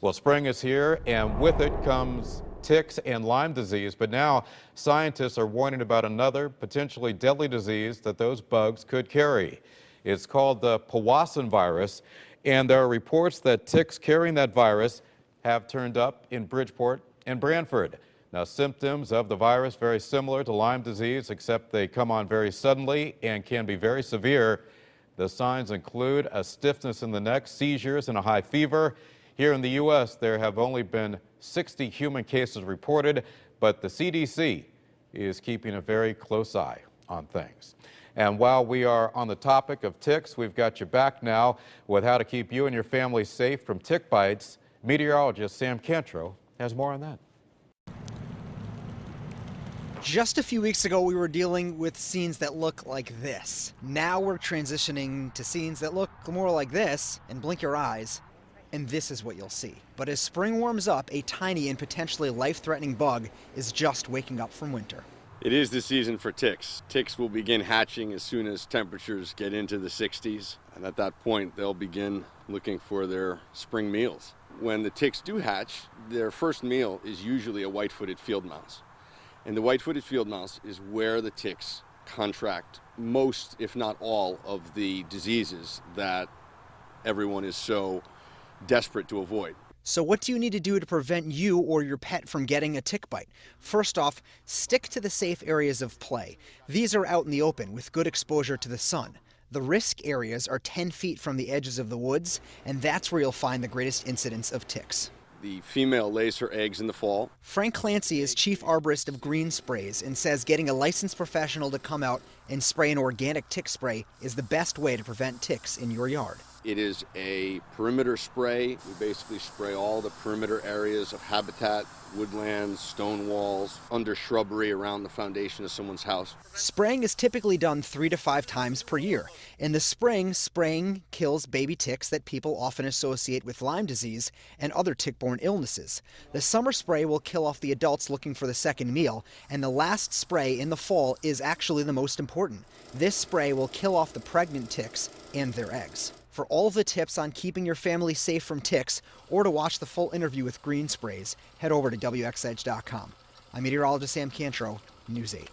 Well, spring is here, and with it comes ticks and Lyme disease. But now scientists are warning about another potentially deadly disease that those bugs could carry. It's called the Powassan virus, and there are reports that ticks carrying that virus have turned up in Bridgeport and Branford. Now, symptoms of the virus very similar to Lyme disease, except they come on very suddenly and can be very severe. The signs include a stiffness in the neck, seizures, and a high fever. Here in the U.S., there have only been 60 human cases reported, but the CDC is keeping a very close eye on things. And while we are on the topic of ticks, we've got you back now with how to keep you and your family safe from tick bites. Meteorologist Sam Cantro has more on that. Just a few weeks ago, we were dealing with scenes that look like this. Now we're transitioning to scenes that look more like this, and blink your eyes, and this is what you'll see. But as spring warms up, a tiny and potentially life-threatening bug is just waking up from winter. It is the season for ticks. Ticks will begin hatching as soon as temperatures get into the 60s, and at that point, they'll begin looking for their spring meals. When the ticks do hatch, their first meal is usually a white-footed field mouse. And the white-footed field mouse is where the ticks contract most, if not all, of the diseases that everyone is so desperate to avoid. So what do you need to do to prevent you or your pet from getting a tick bite? First off, stick to the safe areas of play. These are out in the open with good exposure to the sun. The risk areas are 10 feet from the edges of the woods, and that's where you'll find the greatest incidence of ticks. The female lays her eggs in the fall. Frank Clancy is chief arborist of GreenSprays and says getting a licensed professional to come out and spray an organic tick spray is the best way to prevent ticks in your yard. It is a perimeter spray. We basically spray all the perimeter areas of habitat, woodlands, stone walls, under shrubbery around the foundation of someone's house. Spraying is typically done 3 to 5 times per year. In the spring, spraying kills baby ticks that people often associate with Lyme disease and other tick-borne illnesses. The summer spray will kill off the adults looking for the second meal, and the last spray in the fall is actually the most important. This spray will kill off the pregnant ticks and their eggs. For all of the tips on keeping your family safe from ticks, or to watch the full interview with GreenSprays, head over to WXEdge.com. I'm meteorologist Sam Cantro, News 8.